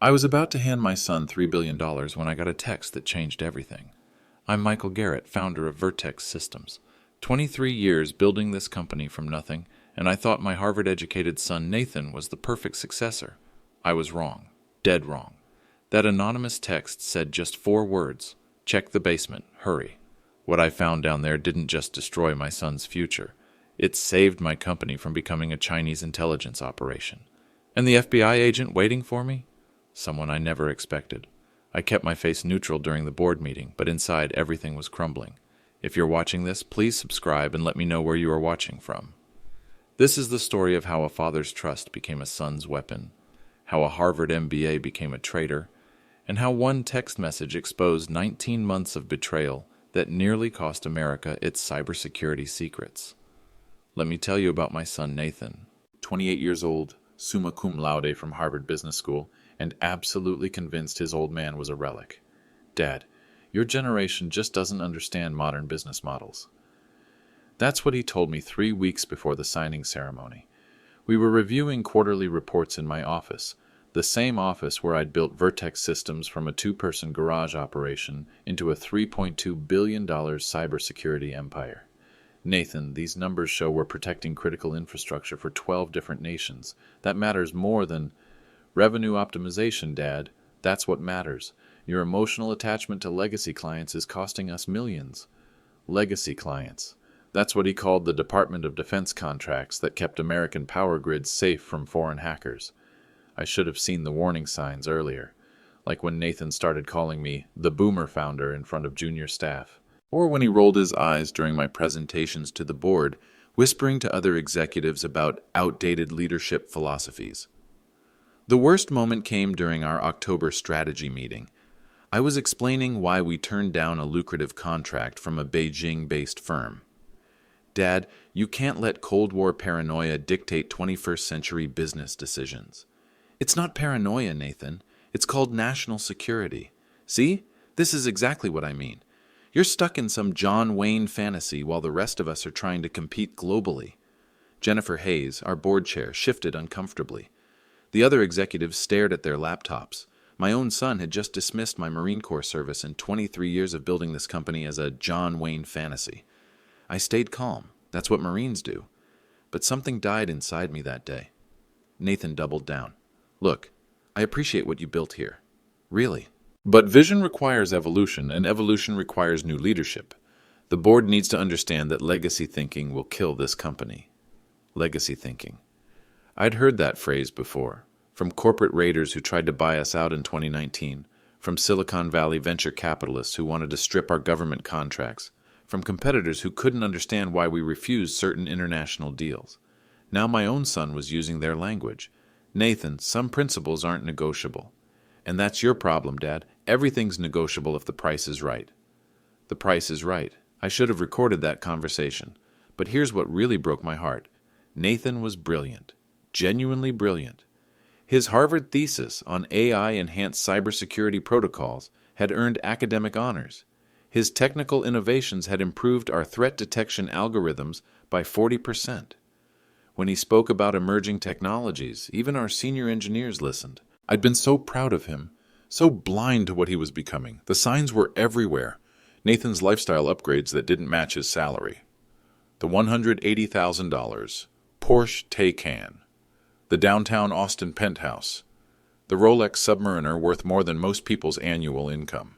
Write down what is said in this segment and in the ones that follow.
I was about to hand my son $3 billion when I got a text that changed everything. I'm Michael Garrett, founder of Vertex Systems. 23 years building this company from nothing, and I thought my Harvard-educated son Nathan was the perfect successor. I was wrong. Dead wrong. That anonymous text said just 4 words. Check the basement. Hurry. What I found down there didn't just destroy my son's future. It saved my company from becoming a Chinese intelligence operation. And the FBI agent waiting for me? Someone I never expected. I kept my face neutral during the board meeting, but inside everything was crumbling. If you're watching this, please subscribe and let me know where you are watching from. This is the story of how a father's trust became a son's weapon, how a Harvard MBA became a traitor, and how one text message exposed 19 months of betrayal that nearly cost America its cybersecurity secrets. Let me tell you about my son Nathan, 28 years old, summa cum laude from Harvard Business School, and absolutely convinced his old man was a relic. Dad, your generation just doesn't understand modern business models. That's what he told me 3 weeks before the signing ceremony. We were reviewing quarterly reports in my office, the same office where I'd built Vertex Systems from a 2-person garage operation into a $3.2 billion cybersecurity empire. Nathan, these numbers show we're protecting critical infrastructure for 12 different nations. That matters more than revenue optimization, Dad. That's what matters. Your emotional attachment to legacy clients is costing us millions. Legacy clients. That's what he called the Department of Defense contracts that kept American power grids safe from foreign hackers. I should have seen the warning signs earlier, like when Nathan started calling me the boomer founder in front of junior staff, or when he rolled his eyes during my presentations to the board, whispering to other executives about outdated leadership philosophies. The worst moment came during our October strategy meeting. I was explaining why we turned down a lucrative contract from a Beijing-based firm. Dad, you can't let Cold War paranoia dictate 21st century business decisions. It's not paranoia, Nathan. It's called national security. See? This is exactly what I mean. You're stuck in some John Wayne fantasy while the rest of us are trying to compete globally. Jennifer Hayes, our board chair, shifted uncomfortably. The other executives stared at their laptops. My own son had just dismissed my Marine Corps service and 23 years of building this company as a John Wayne fantasy. I stayed calm. That's what Marines do. But something died inside me that day. Nathan doubled down. Look, I appreciate what you built here. Really. But vision requires evolution, and evolution requires new leadership. The board needs to understand that legacy thinking will kill this company. Legacy thinking. I'd heard that phrase before, from corporate raiders who tried to buy us out in 2019, from Silicon Valley venture capitalists who wanted to strip our government contracts, from competitors who couldn't understand why we refused certain international deals. Now my own son was using their language. Nathan, some principles aren't negotiable. And that's your problem, Dad. Everything's negotiable if the price is right. The price is right. I should have recorded that conversation. But here's what really broke my heart. Nathan was brilliant. Genuinely brilliant. His Harvard thesis on AI-enhanced cybersecurity protocols had earned academic honors. His technical innovations had improved our threat detection algorithms by 40%. When he spoke about emerging technologies, even our senior engineers listened. I'd been so proud of him, so blind to what he was becoming. The signs were everywhere. Nathan's lifestyle upgrades that didn't match his salary. The $180,000 Porsche Taycan. The downtown Austin penthouse. The Rolex Submariner worth more than most people's annual income.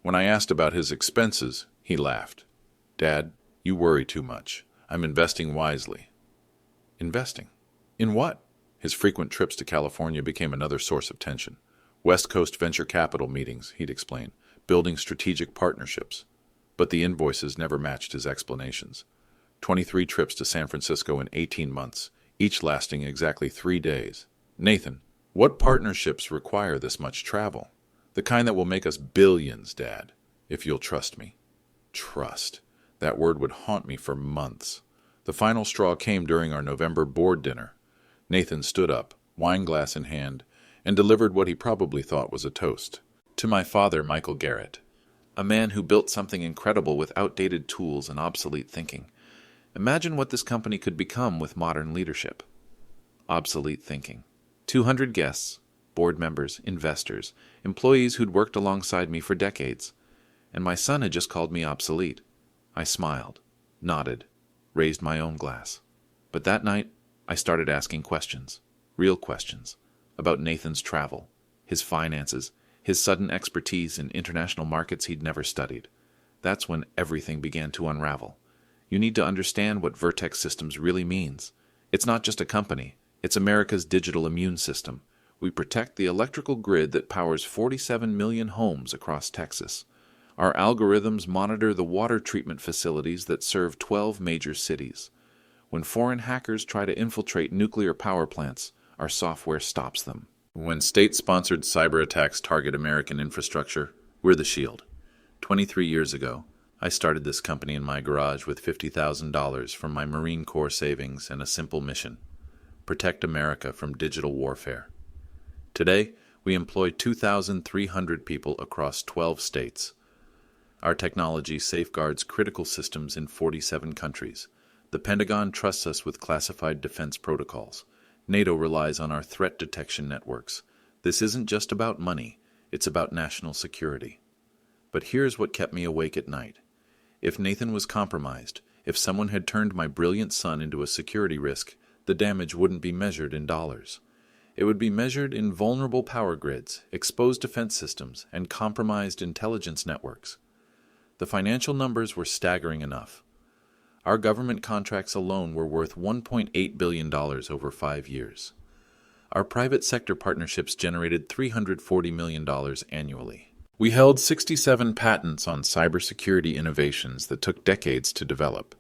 When I asked about his expenses, he laughed. Dad, you worry too much. I'm investing wisely. Investing? In what? His frequent trips to California became another source of tension. West Coast venture capital meetings, he'd explain, building strategic partnerships. But the invoices never matched his explanations. 23 trips to San Francisco in 18 months, each lasting exactly 3 days. Nathan, what partnerships require this much travel? The kind that will make us billions, Dad, if you'll trust me. Trust. That word would haunt me for months. The final straw came during our November board dinner. Nathan stood up, wine glass in hand, and delivered what he probably thought was a toast. To my father, Michael Garrett, a man who built something incredible with outdated tools and obsolete thinking. Imagine what this company could become with modern leadership. Obsolete thinking. 200 guests, board members, investors, employees who'd worked alongside me for decades. And my son had just called me obsolete. I smiled, nodded, raised my own glass. But that night, I started asking questions, real questions, about Nathan's travel, his finances, his sudden expertise in international markets he'd never studied. That's when everything began to unravel. You need to understand what Vertex Systems really means. It's not just a company. It's America's digital immune system. We protect the electrical grid that powers 47 million homes across Texas. Our algorithms monitor the water treatment facilities that serve 12 major cities. When foreign hackers try to infiltrate nuclear power plants, our software stops them. When state-sponsored cyber attacks target American infrastructure, we're the shield. 23 years ago, I started this company in my garage with $50,000 from my Marine Corps savings and a simple mission: protect America from digital warfare. Today, we employ 2,300 people across 12 states. Our technology safeguards critical systems in 47 countries. The Pentagon trusts us with classified defense protocols. NATO relies on our threat detection networks. This isn't just about money, it's about national security. But here's what kept me awake at night. If Nathan was compromised, if someone had turned my brilliant son into a security risk, the damage wouldn't be measured in dollars. It would be measured in vulnerable power grids, exposed defense systems, and compromised intelligence networks. The financial numbers were staggering enough. Our government contracts alone were worth $1.8 billion over 5 years. Our private sector partnerships generated $340 million annually. We held 67 patents on cybersecurity innovations that took decades to develop.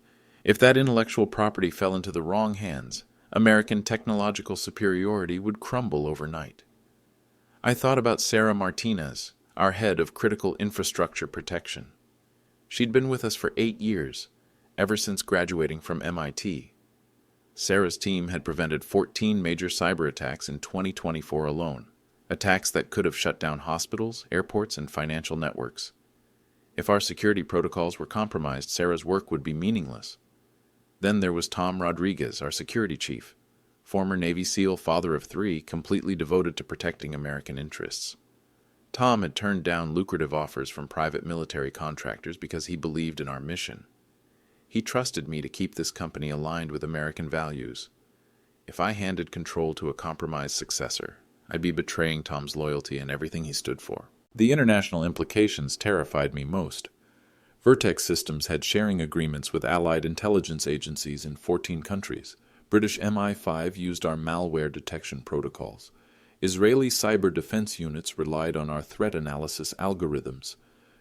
If that intellectual property fell into the wrong hands, American technological superiority would crumble overnight. I thought about Sarah Martinez, our head of critical infrastructure protection. She'd been with us for 8 years, ever since graduating from MIT. Sarah's team had prevented 14 major cyber attacks in 2024 alone, attacks that could have shut down hospitals, airports, and financial networks. If our security protocols were compromised, Sarah's work would be meaningless. Then there was Tom Rodriguez, our security chief, former Navy SEAL, father of 3, completely devoted to protecting American interests. Tom had turned down lucrative offers from private military contractors because he believed in our mission. He trusted me to keep this company aligned with American values. If I handed control to a compromised successor, I'd be betraying Tom's loyalty and everything he stood for. The international implications terrified me most. Vertex Systems had sharing agreements with allied intelligence agencies in 14 countries. British MI5 used our malware detection protocols. Israeli cyber defense units relied on our threat analysis algorithms.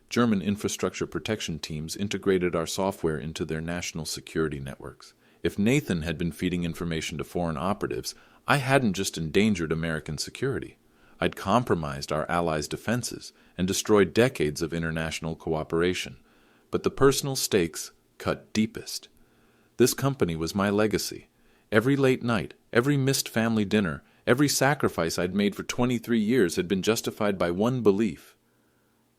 German infrastructure protection teams integrated our software into their national security networks. If Nathan had been feeding information to foreign operatives, I hadn't just endangered American security. I'd compromised our allies' defenses and destroyed decades of international cooperation. But the personal stakes cut deepest. This company was my legacy. Every late night, every missed family dinner, every sacrifice I'd made for 23 years had been justified by one belief.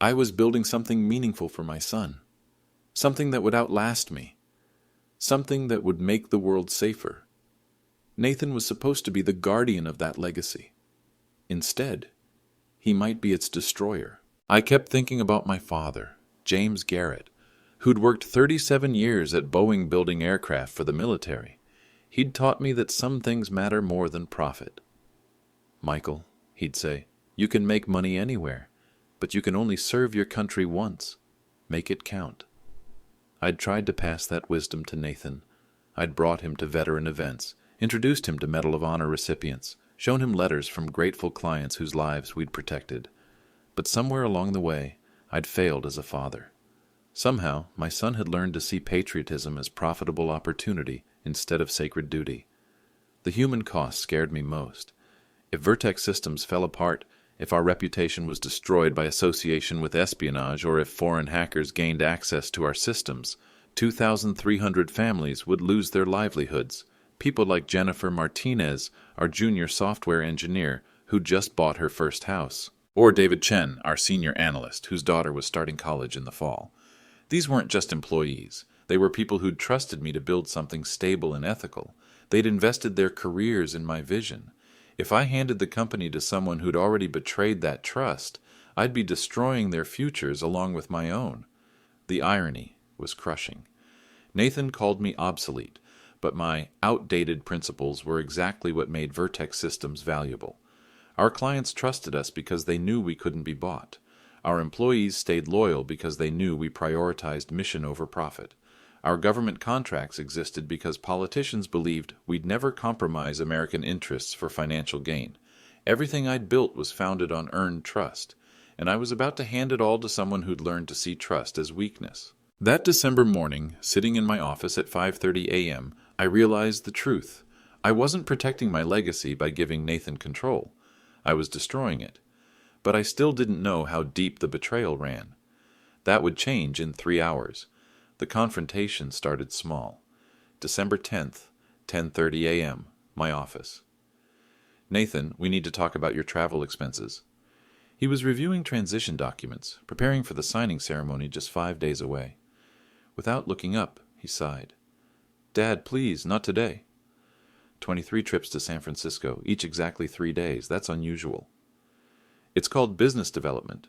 I was building something meaningful for my son. Something that would outlast me. Something that would make the world safer. Nathan was supposed to be the guardian of that legacy. Instead, he might be its destroyer. I kept thinking about my father, James Garrett, who'd worked 37 years at Boeing building aircraft for the military. He'd taught me that some things matter more than profit. "Michael," he'd say, "you can make money anywhere, but you can only serve your country once. Make it count." I'd tried to pass that wisdom to Nathan. I'd brought him to veteran events, introduced him to Medal of Honor recipients, shown him letters from grateful clients whose lives we'd protected. But somewhere along the way, I'd failed as a father. Somehow, my son had learned to see patriotism as profitable opportunity instead of sacred duty. The human cost scared me most. If Vertex Systems fell apart, if our reputation was destroyed by association with espionage, or if foreign hackers gained access to our systems, 2,300 families would lose their livelihoods. People like Jennifer Martinez, our junior software engineer, who just bought her first house. Or David Chen, our senior analyst, whose daughter was starting college in the fall. These weren't just employees. They were people who'd trusted me to build something stable and ethical. They'd invested their careers in my vision. If I handed the company to someone who'd already betrayed that trust, I'd be destroying their futures along with my own. The irony was crushing. Nathan called me obsolete, but my outdated principles were exactly what made Vertex Systems valuable. Our clients trusted us because they knew we couldn't be bought. Our employees stayed loyal because they knew we prioritized mission over profit. Our government contracts existed because politicians believed we'd never compromise American interests for financial gain. Everything I'd built was founded on earned trust, and I was about to hand it all to someone who'd learned to see trust as weakness. That December morning, sitting in my office at 5:30 a.m., I realized the truth. I wasn't protecting my legacy by giving Nathan control. I was destroying it. But I still didn't know how deep the betrayal ran. That would change in 3 hours. The confrontation started small. December 10th, 10:30 a.m., my office. Nathan, we need to talk about your travel expenses. He was reviewing transition documents, preparing for the signing ceremony just 5 days away. Without looking up, he sighed. Dad, please, not today. 23 trips to San Francisco, each exactly 3 days. That's unusual. It's called business development.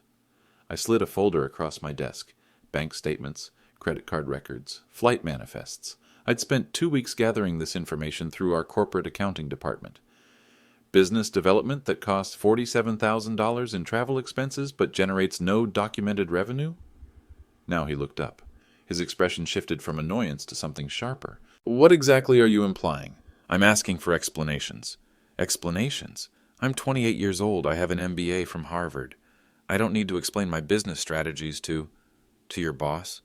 I slid a folder across my desk. Bank statements, credit card records, flight manifests. I'd spent 2 weeks gathering this information through our corporate accounting department. Business development that costs $47,000 in travel expenses but generates no documented revenue? Now he looked up. His expression shifted from annoyance to something sharper. What exactly are you implying? I'm asking for explanations. Explanations? I'm 28 years old. I have an MBA from Harvard. I don't need to explain my business strategies to your boss.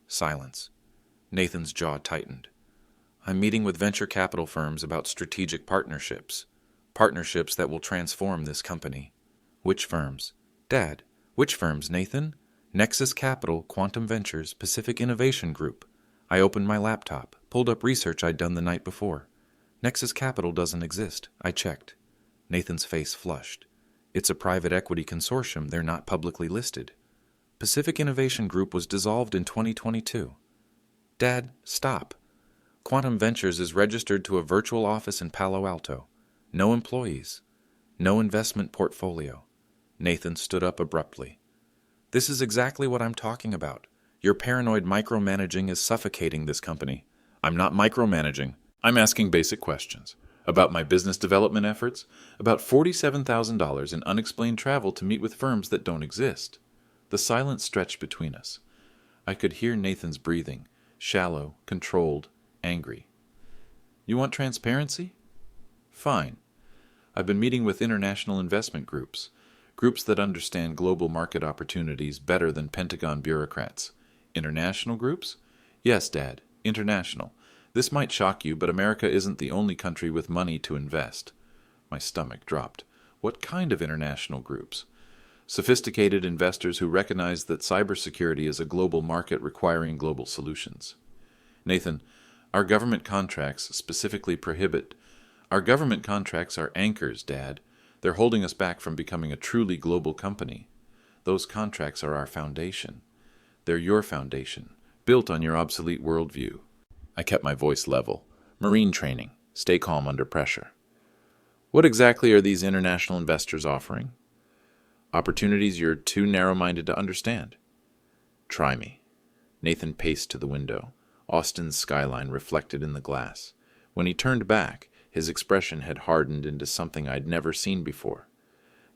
Silence. Nathan's jaw tightened. I'm meeting with venture capital firms about strategic partnerships. Partnerships that will transform this company. Which firms? Dad, which firms, Nathan? Nexus Capital, Quantum Ventures, Pacific Innovation Group. I opened my laptop, pulled up research I'd done the night before. Nexus Capital doesn't exist. I checked. Nathan's face flushed. It's a private equity consortium. They're not publicly listed. Pacific Innovation Group was dissolved in 2022. Dad, stop. Quantum Ventures is registered to a virtual office in Palo Alto. No employees. No investment portfolio. Nathan stood up abruptly. This is exactly what I'm talking about. Your paranoid micromanaging is suffocating this company. I'm not micromanaging. I'm asking basic questions. About my business development efforts, about $47,000 in unexplained travel to meet with firms that don't exist. The silence stretched between us. I could hear Nathan's breathing, shallow, controlled, angry. You want transparency? Fine. I've been meeting with international investment groups, groups that understand global market opportunities better than Pentagon bureaucrats. International groups? Yes, Dad, international. This might shock you, but America isn't the only country with money to invest. My stomach dropped. What kind of international groups? Sophisticated investors who recognize that cybersecurity is a global market requiring global solutions. Nathan, our government contracts specifically prohibit. Our government contracts are anchors, Dad. They're holding us back from becoming a truly global company. Those contracts are our foundation. They're your foundation, built on your obsolete worldview. I kept my voice level. Marine training. Stay calm under pressure. What exactly are these international investors offering? Opportunities you're too narrow-minded to understand. Try me. Nathan paced to the window. Austin's skyline reflected in the glass. When he turned back, his expression had hardened into something I'd never seen before.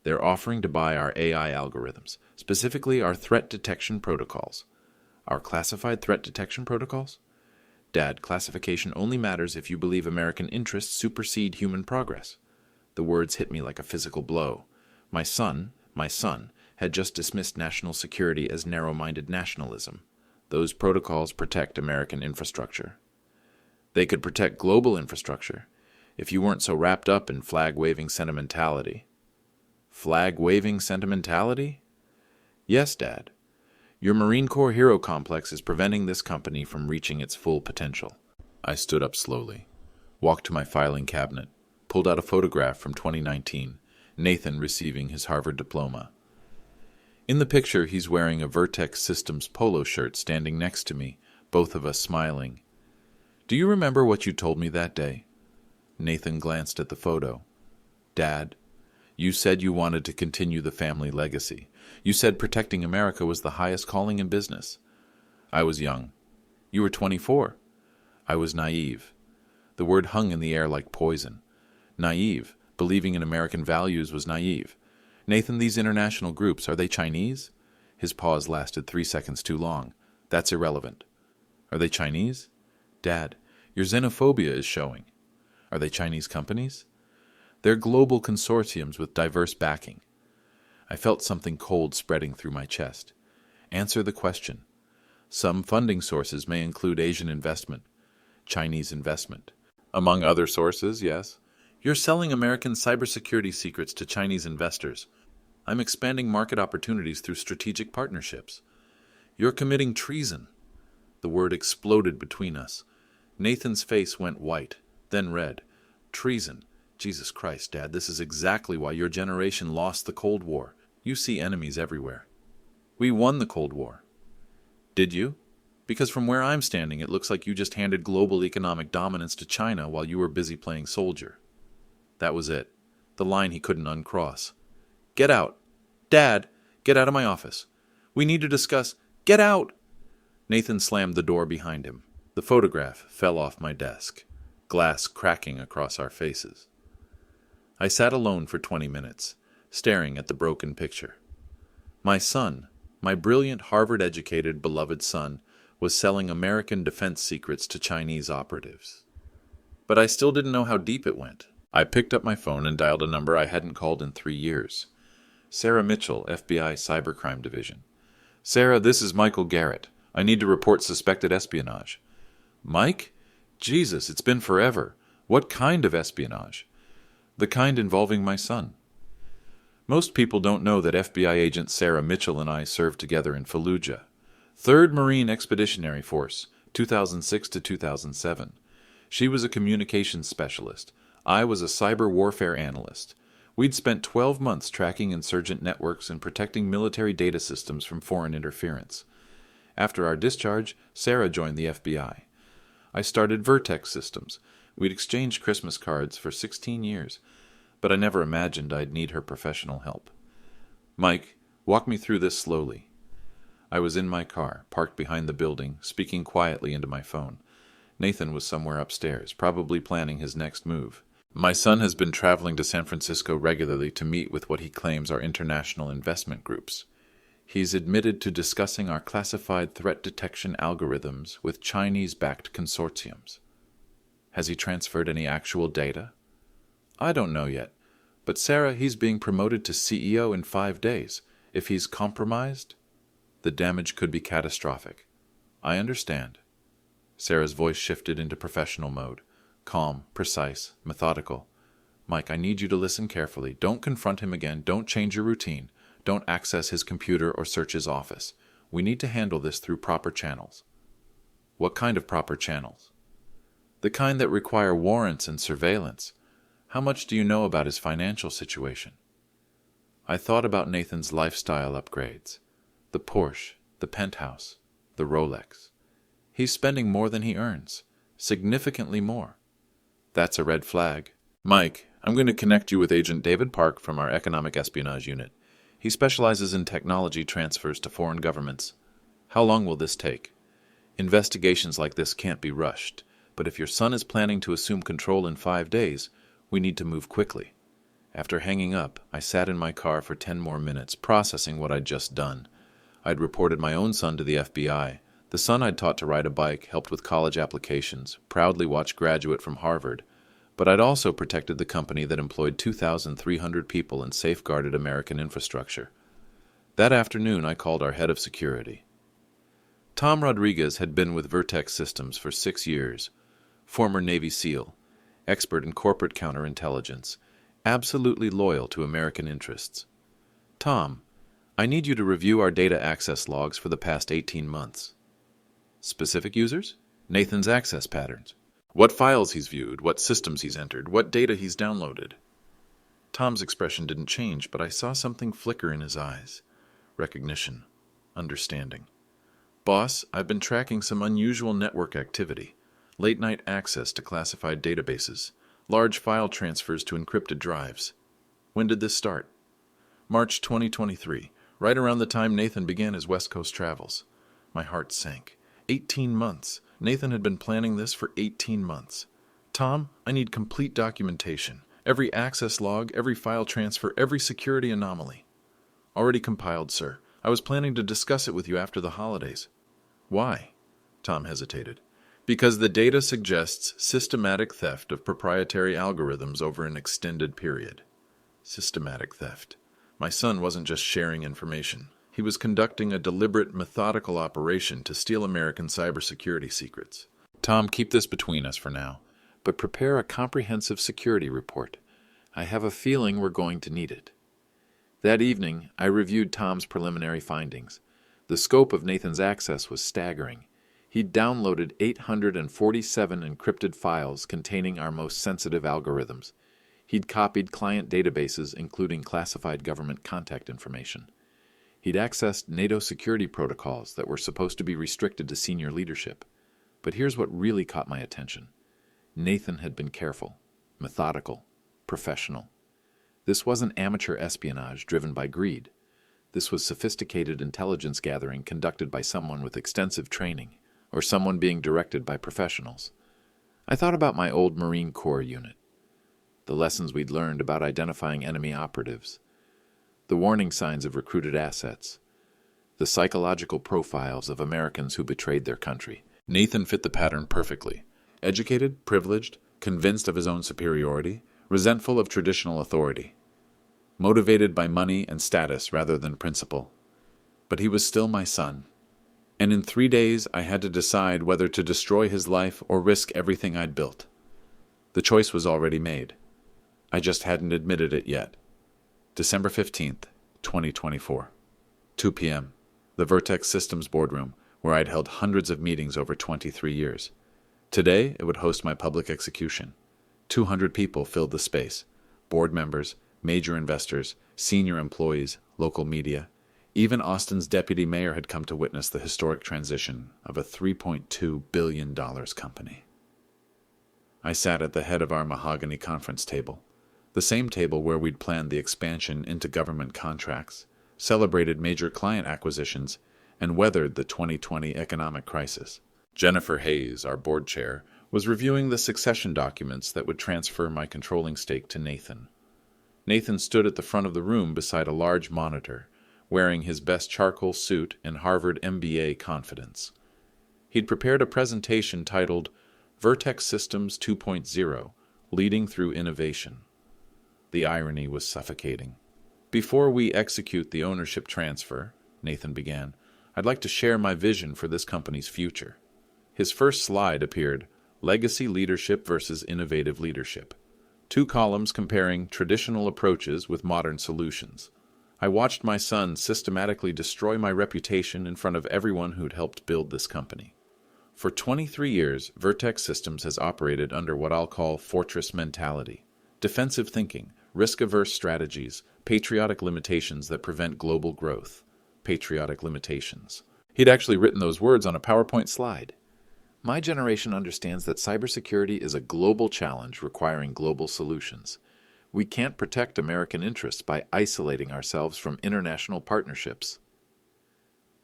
They're offering to buy our AI algorithms, specifically our threat detection protocols. Our classified threat detection protocols? Dad, classification only matters if you believe American interests supersede human progress. The words hit me like a physical blow. My son, had just dismissed national security as narrow-minded nationalism. Those protocols protect American infrastructure. They could protect global infrastructure if you weren't so wrapped up in flag-waving sentimentality. Flag-waving sentimentality? Yes, Dad. Your Marine Corps hero complex is preventing this company from reaching its full potential. I stood up slowly, walked to my filing cabinet, pulled out a photograph from 2019, Nathan receiving his Harvard diploma. In the picture, he's wearing a Vertex Systems polo shirt standing next to me, both of us smiling. Do you remember what you told me that day? Nathan glanced at the photo. Dad, you said you wanted to continue the family legacy. You said protecting America was the highest calling in business. I was young. You were 24. I was naive. The word hung in the air like poison. Naive. Believing in American values was naive. Nathan, these international groups, are they Chinese? His pause lasted 3 seconds too long. That's irrelevant. Are they Chinese? Dad, your xenophobia is showing. Are they Chinese companies? They're global consortiums with diverse backing. I felt something cold spreading through my chest. Answer the question. Some funding sources may include Asian investment, Chinese investment. Among other sources, yes. You're selling American cybersecurity secrets to Chinese investors. I'm expanding market opportunities through strategic partnerships. You're committing treason. The word exploded between us. Nathan's face went white, then red. Treason. Jesus Christ, Dad, this is exactly why your generation lost the Cold War. You see enemies everywhere. We won the Cold War. Did you? Because from where I'm standing, it looks like you just handed global economic dominance to China while you were busy playing soldier. That was it. The line he couldn't uncross. Get out. Dad, get out of my office. We need to discuss. Get out! Nathan slammed the door behind him. The photograph fell off my desk, glass cracking across our faces. I sat alone for 20 minutes, staring at the broken picture. My son, my brilliant Harvard-educated beloved son, was selling American defense secrets to Chinese operatives. But I still didn't know how deep it went. I picked up my phone and dialed a number I hadn't called in 3 years. Sarah Mitchell, FBI Cybercrime Division. Sarah, this is Michael Garrett. I need to report suspected espionage. Mike? Jesus, it's been forever. What kind of espionage? The kind involving my son. Most people don't know that FBI agent Sarah Mitchell and I served together in Fallujah. 3rd Marine Expeditionary Force, 2006 to 2007. She was a communications specialist. I was a cyber warfare analyst. We'd spent 12 months tracking insurgent networks and protecting military data systems from foreign interference. After our discharge, Sarah joined the FBI. I started Vertex Systems. We'd exchanged Christmas cards for 16 years, but I never imagined I'd need her professional help. Mike, walk me through this slowly. I was in my car, parked behind the building, speaking quietly into my phone. Nathan was somewhere upstairs, probably planning his next move. My son has been traveling to San Francisco regularly to meet with what he claims are international investment groups. He's admitted to discussing our classified threat detection algorithms with Chinese-backed consortiums. Has he transferred any actual data? I don't know yet, but Sarah, he's being promoted to CEO in 5 days. If he's compromised, the damage could be catastrophic. I understand. Sarah's voice shifted into professional mode. Calm, precise, methodical. Mike, I need you to listen carefully. Don't confront him again. Don't change your routine. Don't access his computer or search his office. We need to handle this through proper channels. What kind of proper channels? The kind that require warrants and surveillance. How much do you know about his financial situation? I thought about Nathan's lifestyle upgrades. The Porsche, the penthouse, the Rolex. He's spending more than he earns. Significantly more. That's a red flag. Mike, I'm going to connect you with Agent David Park from our Economic Espionage Unit. He specializes in technology transfers to foreign governments. How long will this take? Investigations like this can't be rushed, but if your son is planning to assume control in 5 days, we need to move quickly. After hanging up, I sat in my car for 10 more minutes, processing what I'd just done. I'd reported my own son to the FBI. The son I'd taught to ride a bike, helped with college applications, proudly watched graduate from Harvard. But I'd also protected the company that employed 2,300 people and safeguarded American infrastructure. That afternoon, I called our head of security. Tom Rodriguez had been with Vertex Systems for 6 years, former Navy SEAL, expert in corporate counterintelligence, absolutely loyal to American interests. Tom, I need you to review our data access logs for the past 18 months. Specific users? Nathan's access patterns. What files he's viewed, what systems he's entered, what data he's downloaded. Tom's expression didn't change, but I saw something flicker in his eyes. Recognition. Understanding. Boss, I've been tracking some unusual network activity. Late-night access to classified databases. Large file transfers to encrypted drives. When did this start? March 2023, right around the time Nathan began his West Coast travels. My heart sank. 18 months. Nathan had been planning this for 18 months. Tom, I need complete documentation. Every access log, every file transfer, every security anomaly. Already compiled, sir. I was planning to discuss it with you after the holidays. Why? Tom hesitated. Because the data suggests systematic theft of proprietary algorithms over an extended period. Systematic theft. My son wasn't just sharing information. He was conducting a deliberate, methodical operation to steal American cybersecurity secrets. Tom, keep this between us for now, but prepare a comprehensive security report. I have a feeling we're going to need it. That evening, I reviewed Tom's preliminary findings. The scope of Nathan's access was staggering. He'd downloaded 847 encrypted files containing our most sensitive algorithms. He'd copied client databases, including classified government contact information. He'd accessed NATO security protocols that were supposed to be restricted to senior leadership. But here's what really caught my attention. Nathan had been careful, methodical, professional. This wasn't amateur espionage driven by greed. This was sophisticated intelligence gathering conducted by someone with extensive training, or someone being directed by professionals. I thought about my old Marine Corps unit, the lessons we'd learned about identifying enemy operatives, the warning signs of recruited assets, the psychological profiles of Americans who betrayed their country. Nathan fit the pattern perfectly. Educated, privileged, convinced of his own superiority, resentful of traditional authority, motivated by money and status rather than principle. But he was still my son. And in 3 days, I had to decide whether to destroy his life or risk everything I'd built. The choice was already made. I just hadn't admitted it yet. December 15th, 2024. 2 p.m. The Vertex Systems boardroom, where I'd held hundreds of meetings over 23 years. Today, it would host my public execution. 200 people filled the space. Board members, major investors, senior employees, local media. Even Austin's deputy mayor had come to witness the historic transition of a $3.2 billion company. I sat at the head of our mahogany conference table, the same table where we'd planned the expansion into government contracts, celebrated major client acquisitions, and weathered the 2020 economic crisis. Jennifer Hayes, our board chair, was reviewing the succession documents that would transfer my controlling stake to Nathan. Nathan stood at the front of the room beside a large monitor, wearing his best charcoal suit and Harvard MBA confidence. He'd prepared a presentation titled Vertex Systems 2.0, Leading Through Innovation. The irony was suffocating. Before we execute the ownership transfer, Nathan began, I'd like to share my vision for this company's future. His first slide appeared, Legacy Leadership versus Innovative Leadership. 2 columns comparing traditional approaches with modern solutions. I watched my son systematically destroy my reputation in front of everyone who'd helped build this company. For 23 years, Vertex Systems has operated under what I'll call fortress mentality. Defensive thinking, risk-averse strategies, patriotic limitations that prevent global growth. Patriotic limitations. He'd actually written those words on a PowerPoint slide. My generation understands that cybersecurity is a global challenge requiring global solutions. We can't protect American interests by isolating ourselves from international partnerships.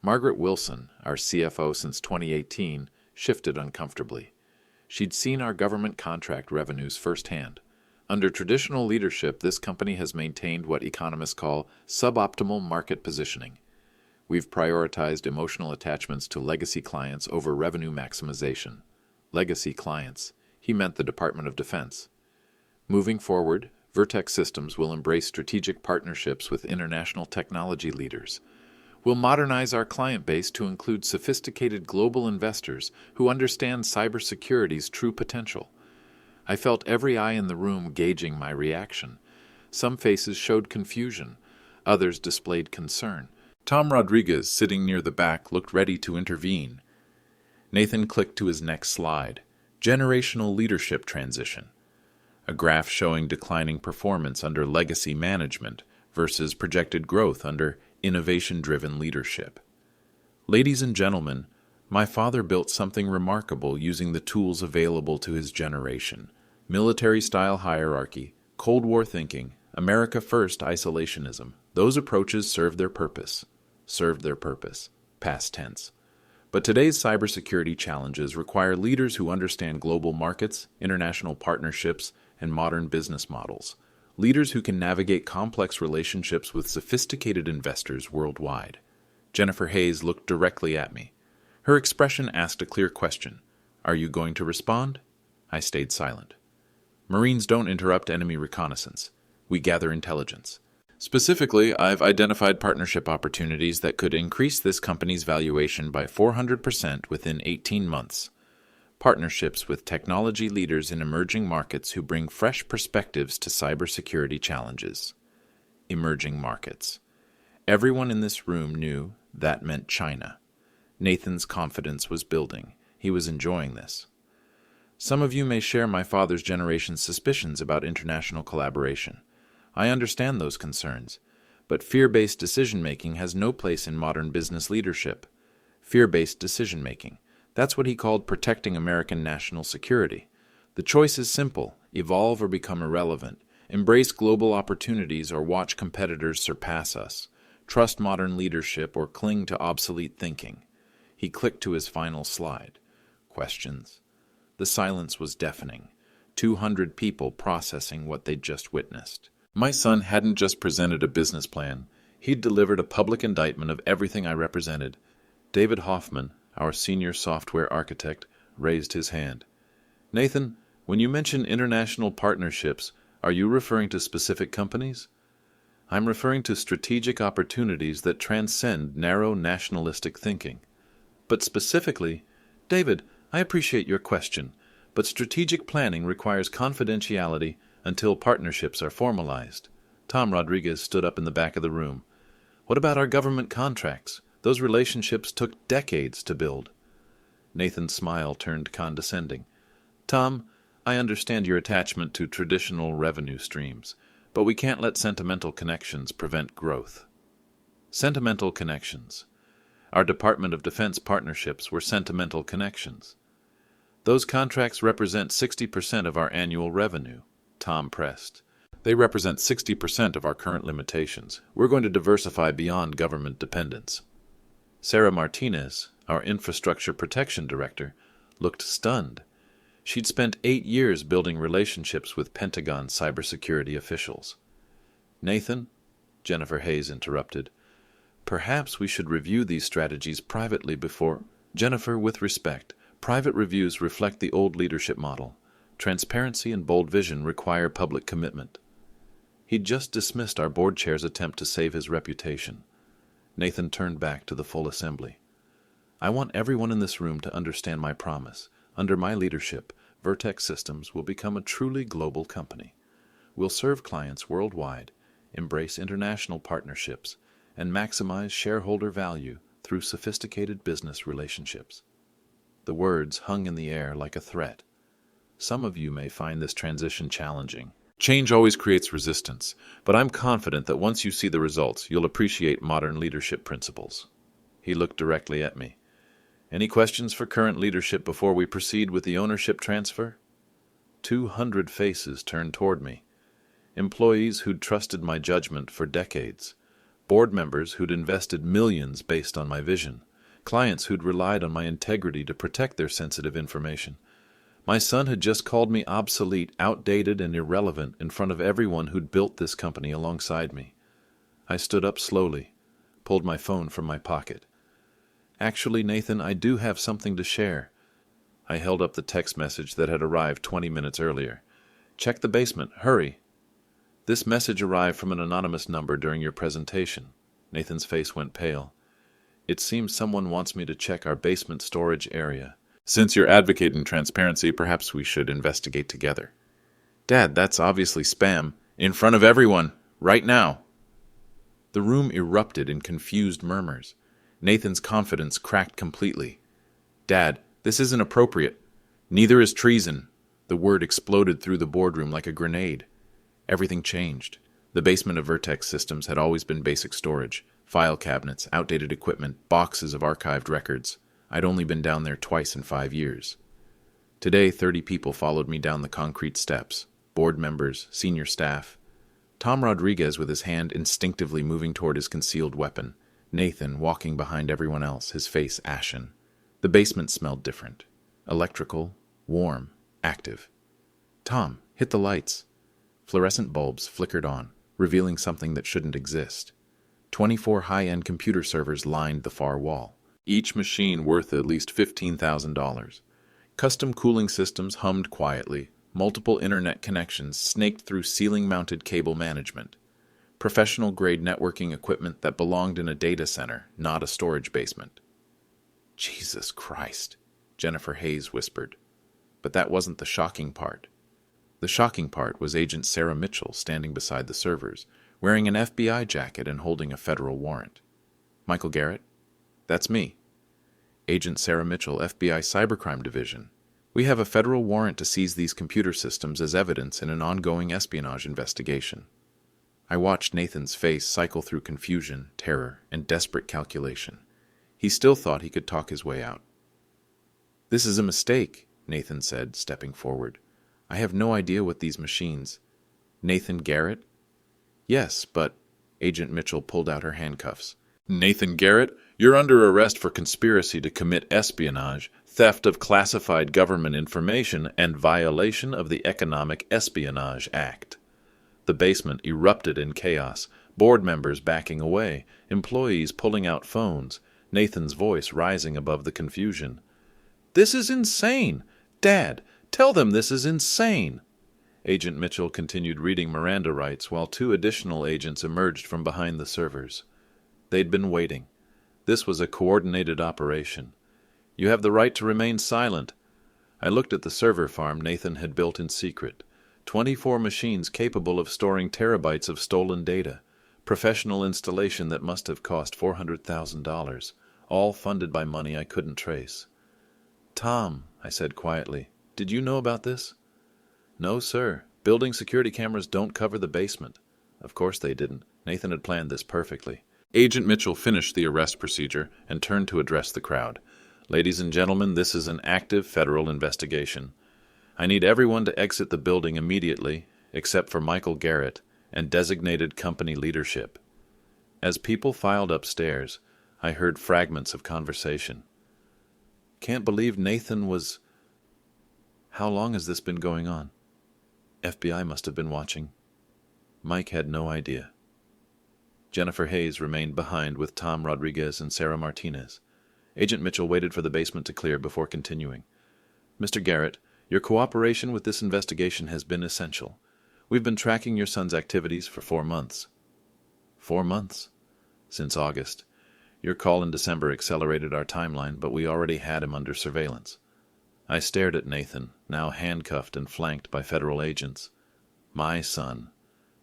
Margaret Wilson, our CFO since 2018, shifted uncomfortably. She'd seen our government contract revenues firsthand. Under traditional leadership, this company has maintained what economists call suboptimal market positioning. We've prioritized emotional attachments to legacy clients over revenue maximization. Legacy clients. He meant the Department of Defense. Moving forward, Vertex Systems will embrace strategic partnerships with international technology leaders. We'll modernize our client base to include sophisticated global investors who understand cybersecurity's true potential. I felt every eye in the room gauging my reaction. Some faces showed confusion. Others displayed concern. Tom Rodriguez, sitting near the back, looked ready to intervene. Nathan clicked to his next slide, Generational Leadership Transition, a graph showing declining performance under legacy management versus projected growth under innovation-driven leadership. Ladies and gentlemen, my father built something remarkable using the tools available to his generation. Military-style hierarchy, Cold War thinking, America First isolationism. Those approaches served their purpose. Served their purpose. Past tense. But today's cybersecurity challenges require leaders who understand global markets, international partnerships, and modern business models. Leaders who can navigate complex relationships with sophisticated investors worldwide. Jennifer Hayes looked directly at me. Her expression asked a clear question. Are you going to respond? I stayed silent. Marines don't interrupt enemy reconnaissance. We gather intelligence. Specifically, I've identified partnership opportunities that could increase this company's valuation by 400% within 18 months. Partnerships with technology leaders in emerging markets who bring fresh perspectives to cybersecurity challenges. Emerging markets. Everyone in this room knew that meant China. Nathan's confidence was building. He was enjoying this. Some of you may share my father's generation's suspicions about international collaboration. I understand those concerns, but fear-based decision-making has no place in modern business leadership. Fear-based decision-making. That's what he called protecting American national security. The choice is simple: evolve or become irrelevant. Embrace global opportunities or watch competitors surpass us. Trust modern leadership or cling to obsolete thinking. He clicked to his final slide. Questions? The silence was deafening. 200 people processing what they'd just witnessed. My son hadn't just presented a business plan. He'd delivered a public indictment of everything I represented. David Hoffman, our senior software architect, raised his hand. Nathan, when you mention international partnerships, are you referring to specific companies? I'm referring to strategic opportunities that transcend narrow nationalistic thinking. But specifically, David, I appreciate your question, but strategic planning requires confidentiality until partnerships are formalized. Tom Rodriguez stood up in the back of the room. What about our government contracts? Those relationships took decades to build. Nathan's smile turned condescending. Tom, I understand your attachment to traditional revenue streams, but we can't let sentimental connections prevent growth. Sentimental connections. Our Department of Defense partnerships were sentimental connections. Those contracts represent 60% of our annual revenue, Tom pressed. They represent 60% of our current limitations. We're going to diversify beyond government dependence. Sarah Martinez, our Infrastructure Protection Director, looked stunned. She'd spent 8 years building relationships with Pentagon cybersecurity officials. Nathan, Jennifer Hayes interrupted, perhaps we should review these strategies privately before... Jennifer, with respect, private reviews reflect the old leadership model. Transparency and bold vision require public commitment. He'd just dismissed our board chair's attempt to save his reputation. Nathan turned back to the full assembly. I want everyone in this room to understand my promise. Under my leadership, Vertex Systems will become a truly global company. We'll serve clients worldwide, embrace international partnerships, and maximize shareholder value through sophisticated business relationships. The words hung in the air like a threat. Some of you may find this transition challenging. Change always creates resistance, but I'm confident that once you see the results, you'll appreciate modern leadership principles. He looked directly at me. Any questions for current leadership before we proceed with the ownership transfer? 200 faces turned toward me. Employees who'd trusted my judgment for decades. Board members who'd invested millions based on my vision. Clients who'd relied on my integrity to protect their sensitive information. My son had just called me obsolete, outdated, and irrelevant in front of everyone who'd built this company alongside me. I stood up slowly, pulled my phone from my pocket. Actually, Nathan, I do have something to share. I held up the text message that had arrived 20 minutes earlier. Check the basement, hurry. This message arrived from an anonymous number during your presentation. Nathan's face went pale. It seems someone wants me to check our basement storage area. Since you're advocating transparency, perhaps we should investigate together. Dad, that's obviously spam. In front of everyone, right now. The room erupted in confused murmurs. Nathan's confidence cracked completely. Dad, this isn't appropriate. Neither is treason. The word exploded through the boardroom like a grenade. Everything changed. The basement of Vertex Systems had always been basic storage. File cabinets, outdated equipment, boxes of archived records. I'd only been down there twice in 5 years. Today, 30 people followed me down the concrete steps. Board members, senior staff. Tom Rodriguez with his hand instinctively moving toward his concealed weapon. Nathan walking behind everyone else, his face ashen. The basement smelled different. Electrical, warm, active. Tom, hit the lights. Fluorescent bulbs flickered on, revealing something that shouldn't exist. 24 high-end computer servers lined the far wall, each machine worth at least $15,000. Custom cooling systems hummed quietly, multiple internet connections snaked through ceiling-mounted cable management. Professional-grade networking equipment that belonged in a data center, not a storage basement. Jesus Christ, Jennifer Hayes whispered. But that wasn't the shocking part. The shocking part was Agent Sarah Mitchell standing beside the servers, wearing an FBI jacket and holding a federal warrant. Michael Garrett? That's me. Agent Sarah Mitchell, FBI Cybercrime Division. We have a federal warrant to seize these computer systems as evidence in an ongoing espionage investigation. I watched Nathan's face cycle through confusion, terror, and desperate calculation. He still thought he could talk his way out. This is a mistake, Nathan said, stepping forward. I have no idea what these machines... Nathan Garrett? Yes, but... Agent Mitchell pulled out her handcuffs. Nathan Garrett, you're under arrest for conspiracy to commit espionage, theft of classified government information, and violation of the Economic Espionage Act. The basement erupted in chaos, board members backing away, employees pulling out phones, Nathan's voice rising above the confusion. This is insane! Dad, tell them this is insane! Agent Mitchell continued reading Miranda rights while 2 additional agents emerged from behind the servers. They'd been waiting. This was a coordinated operation. You have the right to remain silent. I looked at the server farm Nathan had built in secret. 24 machines capable of storing terabytes of stolen data. Professional installation that must have cost $400,000, all funded by money I couldn't trace. Tom, I said quietly, did you know about this? No, sir. Building security cameras don't cover the basement. Of course they didn't. Nathan had planned this perfectly. Agent Mitchell finished the arrest procedure and turned to address the crowd. Ladies and gentlemen, this is an active federal investigation. I need everyone to exit the building immediately, except for Michael Garrett and designated company leadership. As people filed upstairs, I heard fragments of conversation. Can't believe Nathan was... How long has this been going on? FBI must have been watching. Mike had no idea. Jennifer Hayes remained behind with Tom Rodriguez and Sarah Martinez. Agent Mitchell waited for the basement to clear before continuing. Mr. Garrett, your cooperation with this investigation has been essential. We've been tracking your son's activities for 4 months. 4 months? Since August. Your call in December accelerated our timeline, but we already had him under surveillance. I stared at Nathan, now handcuffed and flanked by federal agents. My son.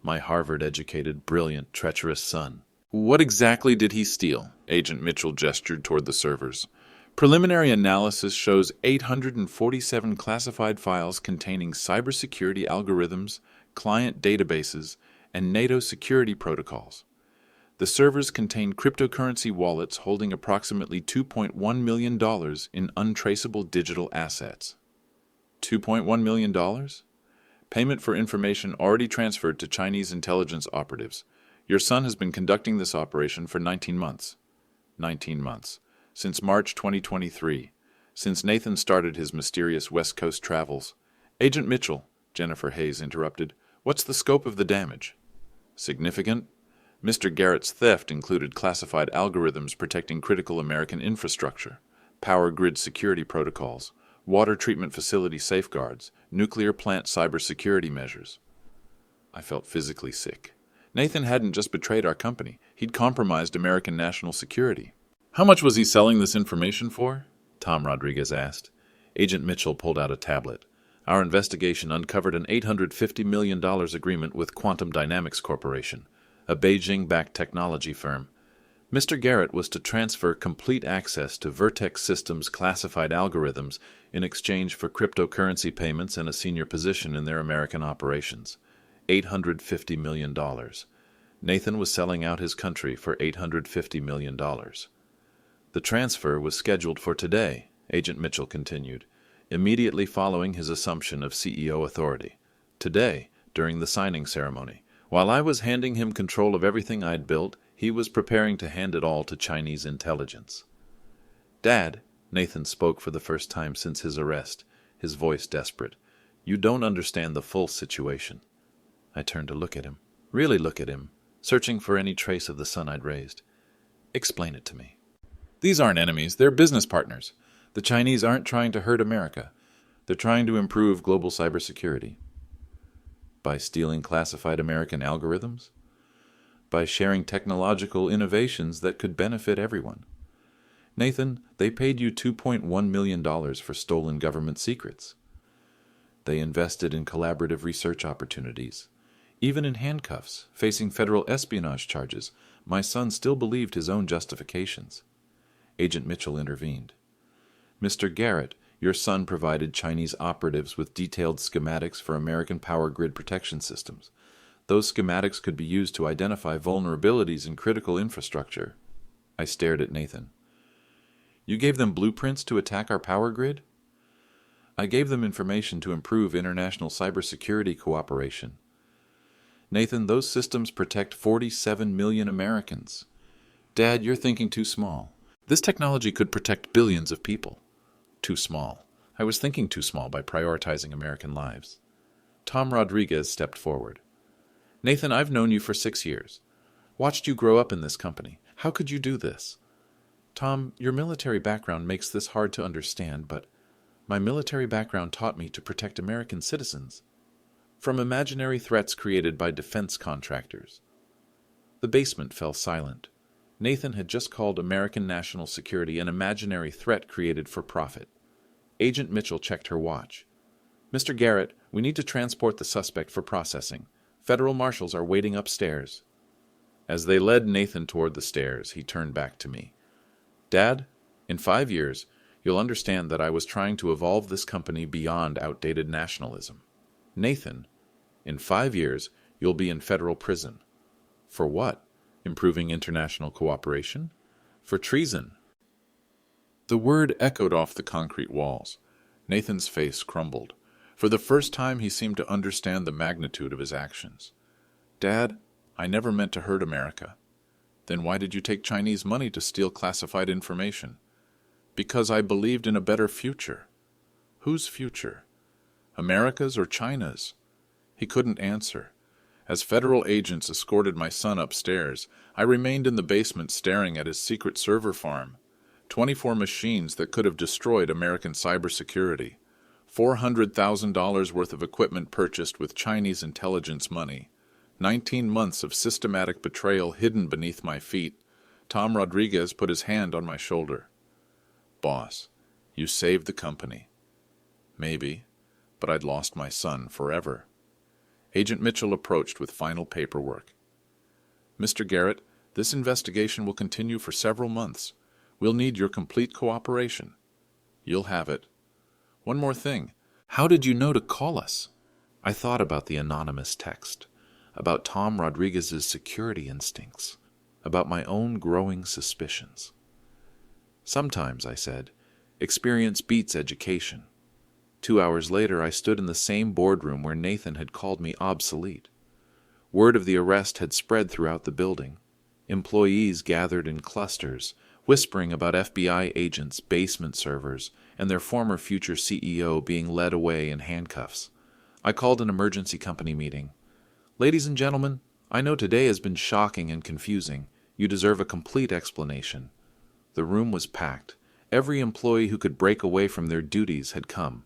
My Harvard-educated, brilliant, treacherous son. What exactly did he steal? Agent Mitchell gestured toward the servers. Preliminary analysis shows 847 classified files containing cybersecurity algorithms, client databases, and NATO security protocols. The servers contain cryptocurrency wallets holding approximately $2.1 million in untraceable digital assets. $2.1 million? Payment for information already transferred to Chinese intelligence operatives. Your son has been conducting this operation for 19 months. 19 months. Since March 2023. Since Nathan started his mysterious West Coast travels. Agent Mitchell, Jennifer Hayes interrupted, what's the scope of the damage? Significant? Mr. Garrett's theft included classified algorithms protecting critical American infrastructure, power grid security protocols, water treatment facility safeguards, nuclear plant cybersecurity measures. I felt physically sick. Nathan hadn't just betrayed our company, he'd compromised American national security. How much was he selling this information for? Tom Rodriguez asked. Agent Mitchell pulled out a tablet. Our investigation uncovered an $850 million agreement with Quantum Dynamics Corporation, a Beijing-backed technology firm. Mr. Garrett was to transfer complete access to Vertex Systems' classified algorithms in exchange for cryptocurrency payments and a senior position in their American operations. $850 million. Nathan was selling out his country for $850 million. The transfer was scheduled for today, Agent Mitchell continued, immediately following his assumption of CEO authority. Today, during the signing ceremony, While I was handing him control of everything I'd built, he was preparing to hand it all to Chinese intelligence. "Dad," Nathan spoke for the first time since his arrest, his voice desperate, "you don't understand the full situation." I turned to look at him, really look at him, searching for any trace of the son I'd raised. "Explain it to me." "These aren't enemies, they're business partners. The Chinese aren't trying to hurt America. They're trying to improve global cybersecurity." By stealing classified American algorithms? By sharing technological innovations that could benefit everyone? "Nathan, they paid you $2.1 million for stolen government secrets. They invested in collaborative research opportunities. Even in handcuffs, facing federal espionage charges, my son still believed his own justifications." Agent Mitchell intervened. "Mr. Garrett, your son provided Chinese operatives with detailed schematics for American power grid protection systems. Those schematics could be used to identify vulnerabilities in critical infrastructure." I stared at Nathan. "You gave them blueprints to attack our power grid?" "I gave them information to improve international cybersecurity cooperation." "Nathan, those systems protect 47 million Americans." "Dad, you're thinking too small. This technology could protect billions of people." Too small. I was thinking too small by prioritizing American lives. Tom Rodriguez stepped forward. "Nathan, I've known you for 6 years. Watched you grow up in this company. How could you do this?" "Tom, your military background makes this hard to understand, but my military background taught me to protect American citizens from imaginary threats created by defense contractors." The basement fell silent. Nathan had just called American national security an imaginary threat created for profit. Agent Mitchell checked her watch. "Mr. Garrett, we need to transport the suspect for processing. Federal marshals are waiting upstairs." As they led Nathan toward the stairs, he turned back to me. "Dad, in 5 years, you'll understand that I was trying to evolve this company beyond outdated nationalism. Nathan, in 5 years, you'll be in federal prison." "For what? Improving international cooperation?" "For treason." The word echoed off the concrete walls. Nathan's face crumbled. For the first time, he seemed to understand the magnitude of his actions. "Dad, I never meant to hurt America." "Then why did you take Chinese money to steal classified information?" "Because I believed in a better future." "Whose future? America's or China's?" He couldn't answer. As federal agents escorted my son upstairs, I remained in the basement staring at his secret server farm. 24 machines that could have destroyed American cybersecurity. $400,000 worth of equipment purchased with Chinese intelligence money. 19 months of systematic betrayal hidden beneath my feet. Tom Rodriguez put his hand on my shoulder. "Boss, you saved the company." "Maybe, but I'd lost my son forever." Agent Mitchell approached with final paperwork. "Mr. Garrett, this investigation will continue for several months. We'll need your complete cooperation." "You'll have it." "One more thing. How did you know to call us?" I thought about the anonymous text, about Tom Rodriguez's security instincts, about my own growing suspicions. "Sometimes," I said, "experience beats education." 2 hours later, I stood in the same boardroom where Nathan had called me obsolete. Word of the arrest had spread throughout the building. Employees gathered in clusters, whispering about FBI agents, basement servers, and their former future CEO being led away in handcuffs. I called an emergency company meeting. "Ladies and gentlemen, I know today has been shocking and confusing. You deserve a complete explanation." The room was packed. Every employee who could break away from their duties had come.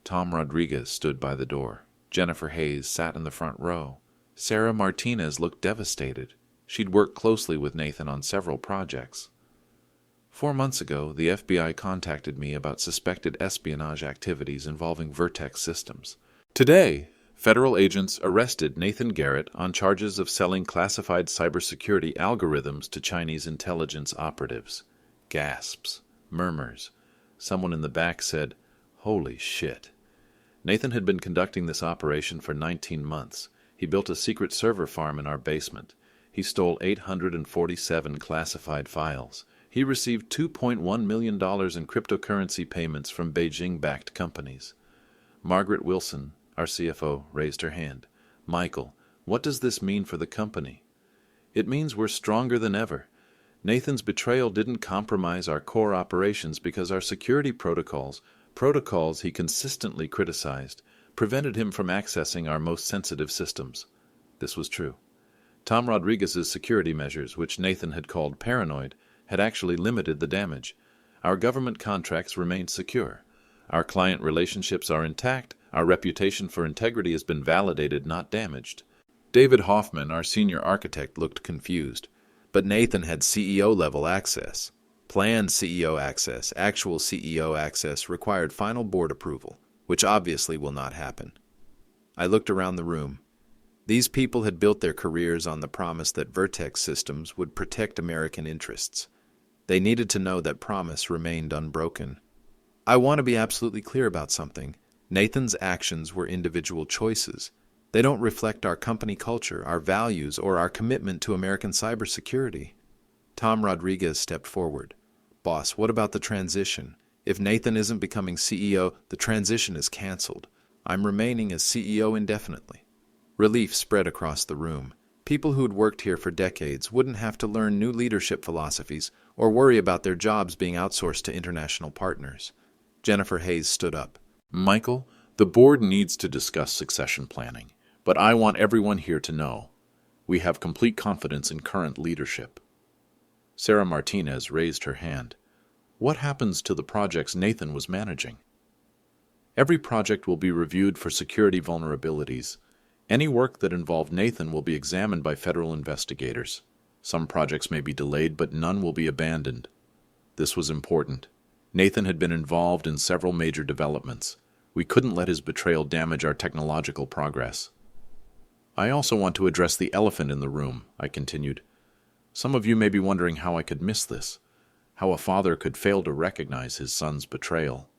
Tom Rodriguez stood by the door. Jennifer Hayes sat in the front row. Sarah Martinez looked devastated. She'd worked closely with Nathan on several projects. 4 months ago, the FBI contacted me about suspected espionage activities involving Vertex Systems. Today, federal agents arrested Nathan Garrett on charges of selling classified cybersecurity algorithms to Chinese intelligence operatives. Gasps. Murmurs. Someone in the back said, "Holy shit." Nathan had been conducting this operation for 19 months. He built a secret server farm in our basement. He stole 847 classified files. He received $2.1 million in cryptocurrency payments from Beijing-backed companies. Margaret Wilson, our CFO, raised her hand. "Michael, What does this mean for the company? It means we're stronger than ever. Nathan's betrayal didn't compromise our core operations because our security protocols he consistently criticized, prevented him from accessing our most sensitive systems. This was true. Tom Rodriguez's security measures, which Nathan had called paranoid, had actually limited the damage. Our government contracts remained secure. Our client relationships are intact. Our reputation for integrity has been validated, not damaged. David Hoffman, our senior architect, looked confused. But Nathan had CEO-level access. Planned CEO access, actual CEO access required final board approval, which obviously will not happen. I looked around the room. These people had built their careers on the promise that Vertex Systems would protect American interests. They needed to know that promise remained unbroken. I want to be absolutely clear about something. Nathan's actions were individual choices. They don't reflect our company culture, our values, or our commitment to American cybersecurity. Tom Rodriguez stepped forward. Boss, what about the transition? If Nathan isn't becoming CEO, the transition is canceled. I'm remaining as CEO indefinitely. Relief spread across the room. People who'd worked here for decades wouldn't have to learn new leadership philosophies or worry about their jobs being outsourced to international partners. Jennifer Hayes stood up. Michael, the board needs to discuss succession planning, but I want everyone here to know we have complete confidence in current leadership. Sarah Martinez raised her hand. What happens to the projects Nathan was managing? Every project will be reviewed for security vulnerabilities. Any work that involved Nathan will be examined by federal investigators. Some projects may be delayed, but none will be abandoned. This was important. Nathan had been involved in several major developments. We couldn't let his betrayal damage our technological progress. I also want to address the elephant in the room, I continued. Some of you may be wondering how I could miss this, how a father could fail to recognize his son's betrayal.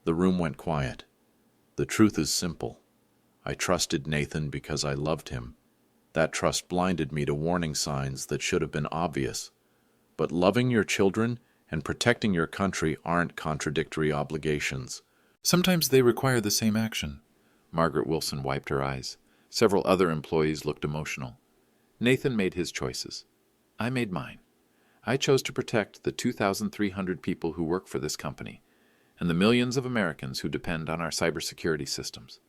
The room went quiet. The truth is simple. I trusted Nathan because I loved him. That trust blinded me to warning signs that should have been obvious. But loving your children and protecting your country aren't contradictory obligations. Sometimes they require the same action. Margaret Wilson wiped her eyes. Several other employees looked emotional. Nathan made his choices. I made mine. I chose to protect the 2,300 people who work for this company and the millions of Americans who depend on our cybersecurity systems.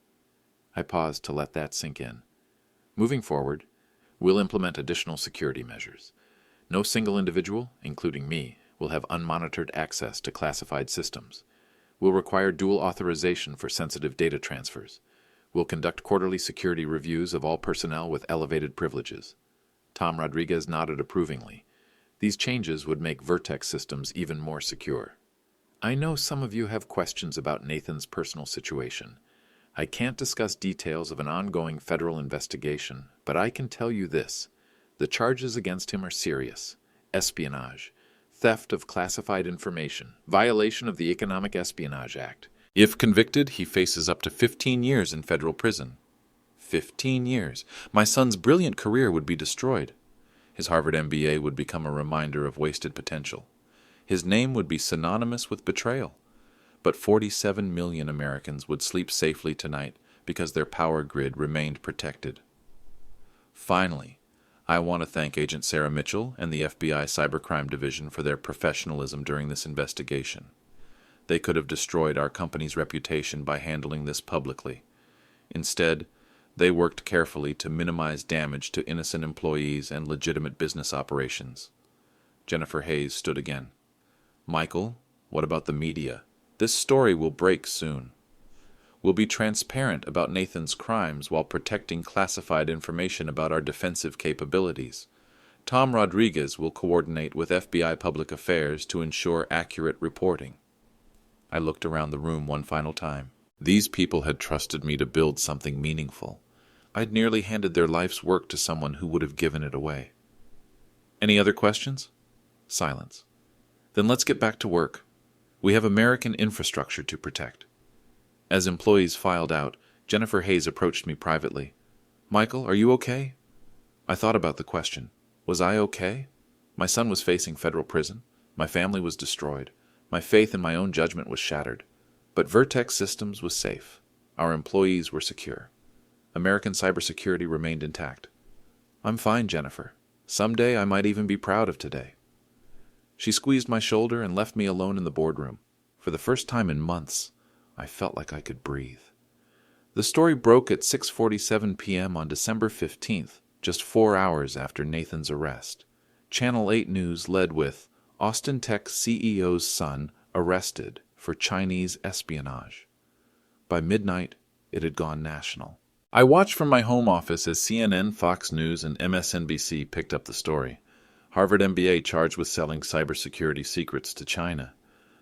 I paused to let that sink in. Moving forward, we'll implement additional security measures. No single individual, including me, will have unmonitored access to classified systems. We'll require dual authorization for sensitive data transfers. We'll conduct quarterly security reviews of all personnel with elevated privileges. Tom Rodriguez nodded approvingly. These changes would make Vertex Systems even more secure. I know some of you have questions about Nathan's personal situation. I can't discuss details of an ongoing federal investigation, but I can tell you this. The charges against him are serious. Espionage, theft of classified information, violation of the Economic Espionage Act. If convicted, he faces up to 15 years in federal prison. 15 years. My son's brilliant career would be destroyed. His Harvard MBA would become a reminder of wasted potential. His name would be synonymous with betrayal. But 47 million Americans would sleep safely tonight because their power grid remained protected. Finally, I want to thank Agent Sarah Mitchell and the FBI Cybercrime Division for their professionalism during this investigation. They could have destroyed our company's reputation by handling this publicly. Instead, they worked carefully to minimize damage to innocent employees and legitimate business operations. Jennifer Hayes stood again. Michael, what about the media? This story will break soon. We'll be transparent about Nathan's crimes while protecting classified information about our defensive capabilities. Tom Rodriguez will coordinate with FBI Public Affairs to ensure accurate reporting. I looked around the room one final time. These people had trusted me to build something meaningful. I'd nearly handed their life's work to someone who would have given it away. Any other questions? Silence. Then let's get back to work. We have American infrastructure to protect. As employees filed out, Jennifer Hayes approached me privately. Michael, are you okay? I thought about the question. Was I okay? My son was facing federal prison. My family was destroyed. My faith in my own judgment was shattered. But Vertex Systems was safe. Our employees were secure. American cybersecurity remained intact. I'm fine, Jennifer. Someday I might even be proud of today. She squeezed my shoulder and left me alone in the boardroom. For the first time in months, I felt like I could breathe. The story broke at 6:47 p.m. on December 15th, just 4 hours after Nathan's arrest. Channel 8 News led with Austin Tech CEO's son arrested for Chinese espionage. By midnight, it had gone national. I watched from my home office as CNN, Fox News, and MSNBC picked up the story. Harvard MBA charged with selling cybersecurity secrets to China.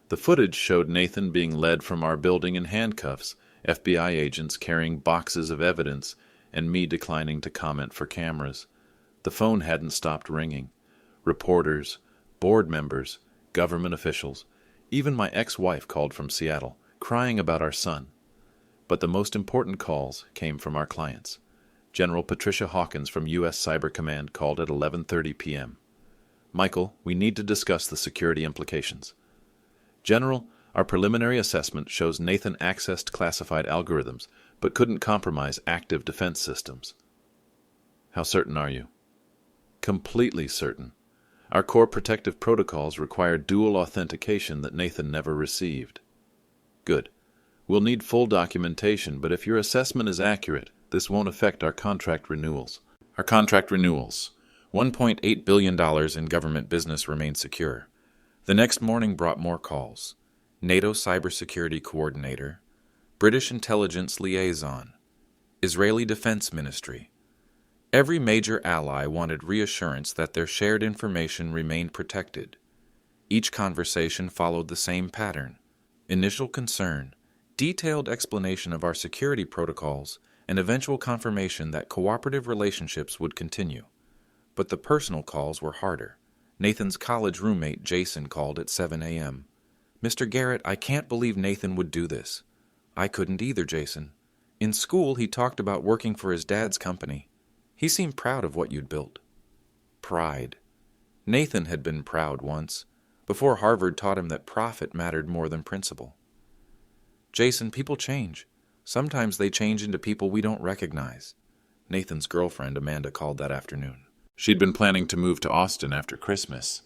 The footage showed Nathan being led from our building in handcuffs, FBI agents carrying boxes of evidence, and me declining to comment for cameras. The phone hadn't stopped ringing. Reporters, board members, government officials, even my ex-wife called from Seattle, crying about our son. But the most important calls came from our clients. General Patricia Hawkins from U.S. Cyber Command called at 11:30 p.m. Michael, we need to discuss the security implications. General, our preliminary assessment shows Nathan accessed classified algorithms, but couldn't compromise active defense systems. How certain are you? Completely certain. Our core protective protocols require dual authentication that Nathan never received. Good. We'll need full documentation, but if your assessment is accurate, this won't affect our contract renewals. Our contract renewals. $1.8 billion in government business remained secure. The next morning brought more calls. NATO Cybersecurity Coordinator, British Intelligence Liaison, Israeli Defense Ministry. Every major ally wanted reassurance that their shared information remained protected. Each conversation followed the same pattern: initial concern, detailed explanation of our security protocols, and eventual confirmation that cooperative relationships would continue. But the personal calls were harder. Nathan's college roommate, Jason, called at 7 a.m. Mr. Garrett, I can't believe Nathan would do this. I couldn't either, Jason. In school, he talked about working for his dad's company. He seemed proud of what you'd built. Pride. Nathan had been proud once, before Harvard taught him that profit mattered more than principle. Jason, people change. Sometimes they change into people we don't recognize. Nathan's girlfriend, Amanda, called that afternoon. She'd been planning to move to Austin after Christmas.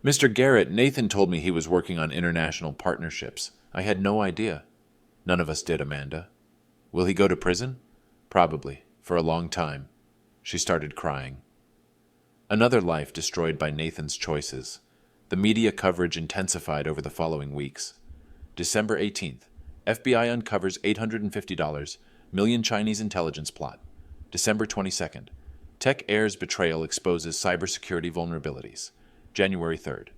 Mr. Garrett, Nathan told me he was working on international partnerships. I had no idea. None of us did, Amanda. Will he go to prison? Probably, for a long time. She started crying. Another life destroyed by Nathan's choices. The media coverage intensified over the following weeks. December 18th. FBI uncovers $850 million Chinese intelligence plot. December 22nd. Tech airs Betrayal exposes cybersecurity vulnerabilities. January 3rd.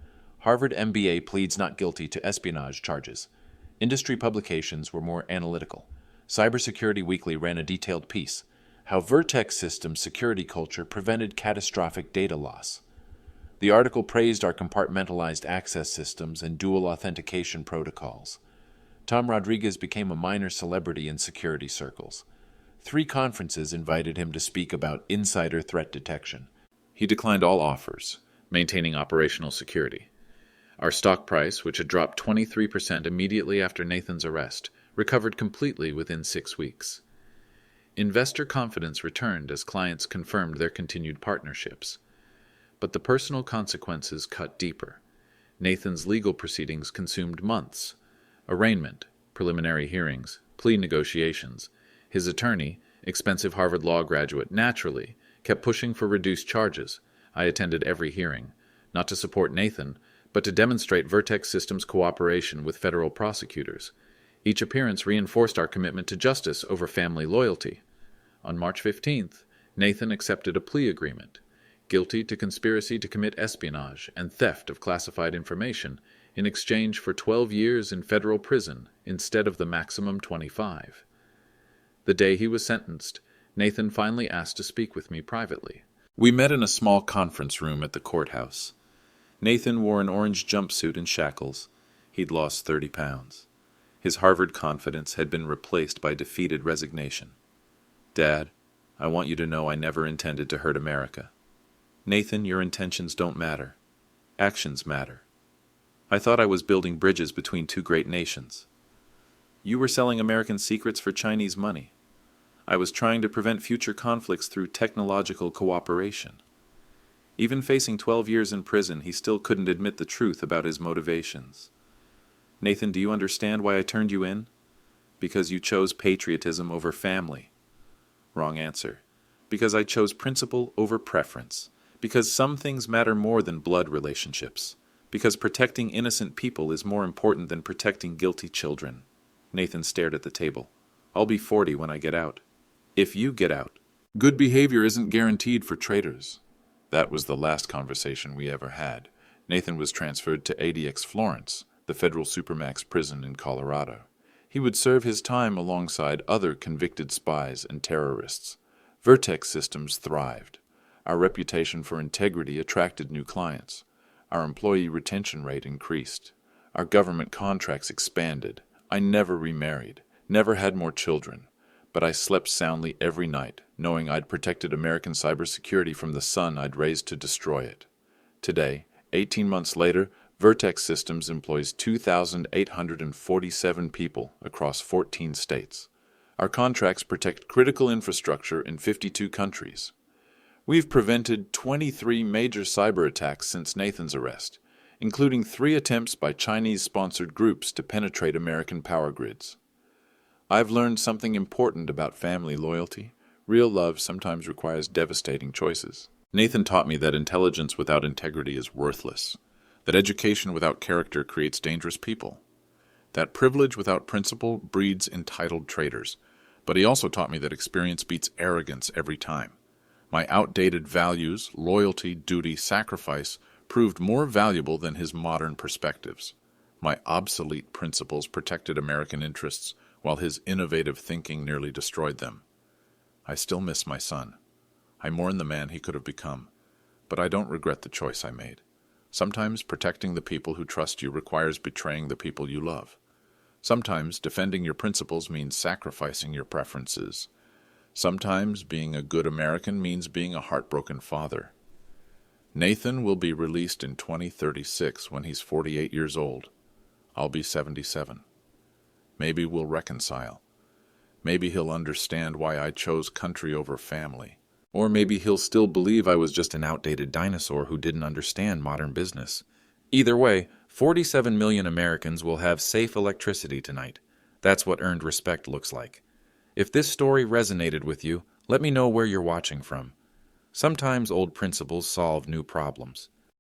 Harvard MBA pleads not guilty to espionage charges. Industry publications were more analytical. Cybersecurity Weekly ran a detailed piece: How Vertex Systems' security culture prevented catastrophic data loss. The article praised our compartmentalized access systems and dual authentication protocols. Tom Rodriguez became a minor celebrity in security circles. 3 conferences invited him to speak about insider threat detection. He declined all offers, maintaining operational security. Our stock price, which had dropped 23% immediately after Nathan's arrest, recovered completely within 6 weeks. Investor confidence returned as clients confirmed their continued partnerships. But the personal consequences cut deeper. Nathan's legal proceedings consumed months. Arraignment, preliminary hearings, plea negotiations. His attorney, expensive Harvard Law graduate, naturally kept pushing for reduced charges. I attended every hearing, not to support Nathan, but to demonstrate Vertex Systems' cooperation with federal prosecutors. Each appearance reinforced our commitment to justice over family loyalty. On March 15th, Nathan accepted a plea agreement, guilty to conspiracy to commit espionage and theft of classified information, in exchange for 12 years in federal prison instead of the maximum 25. The day he was sentenced, Nathan finally asked to speak with me privately. We met in a small conference room at the courthouse. Nathan wore an orange jumpsuit and shackles. He'd lost 30 pounds. His Harvard confidence had been replaced by defeated resignation. Dad, I want you to know I never intended to hurt America. Nathan, your intentions don't matter. Actions matter. I thought I was building bridges between 2 great nations. You were selling American secrets for Chinese money. I was trying to prevent future conflicts through technological cooperation. Even facing 12 years in prison, he still couldn't admit the truth about his motivations. Nathan, do you understand why I turned you in? Because you chose patriotism over family. Wrong answer. Because I chose principle over preference. Because some things matter more than blood relationships. Because protecting innocent people is more important than protecting guilty children. Nathan stared at the table. I'll be 40 when I get out. If you get out. Good behavior isn't guaranteed for traitors. That was the last conversation we ever had. Nathan was transferred to ADX Florence, the federal supermax prison in Colorado. He would serve his time alongside other convicted spies and terrorists. Vertex Systems thrived. Our reputation for integrity attracted new clients. Our employee retention rate increased. Our government contracts expanded. I never remarried, never had more children. But I slept soundly every night, knowing I'd protected American cybersecurity from the son I'd raised to destroy it. Today, 18 months later, Vertex Systems employs 2,847 people across 14 states. Our contracts protect critical infrastructure in 52 countries. We've prevented 23 major cyber attacks since Nathan's arrest, including 3 attempts by Chinese-sponsored groups to penetrate American power grids. I've learned something important about family loyalty. Real love sometimes requires devastating choices. Nathan taught me that intelligence without integrity is worthless, that education without character creates dangerous people, that privilege without principle breeds entitled traitors. But he also taught me that experience beats arrogance every time. My outdated values, loyalty, duty, sacrifice, proved more valuable than his modern perspectives. My obsolete principles protected American interests, while his innovative thinking nearly destroyed them. I still miss my son. I mourn the man he could have become, but I don't regret the choice I made. Sometimes protecting the people who trust you requires betraying the people you love. Sometimes defending your principles means sacrificing your preferences. Sometimes being a good American means being a heartbroken father. Nathan will be released in 2036 when he's 48 years old. I'll be 77. Maybe we'll reconcile. Maybe he'll understand why I chose country over family. Or maybe he'll still believe I was just an outdated dinosaur who didn't understand modern business. Either way, 47 million Americans will have safe electricity tonight. That's what earned respect looks like. If this story resonated with you, let me know where you're watching from. Sometimes old principles solve new problems.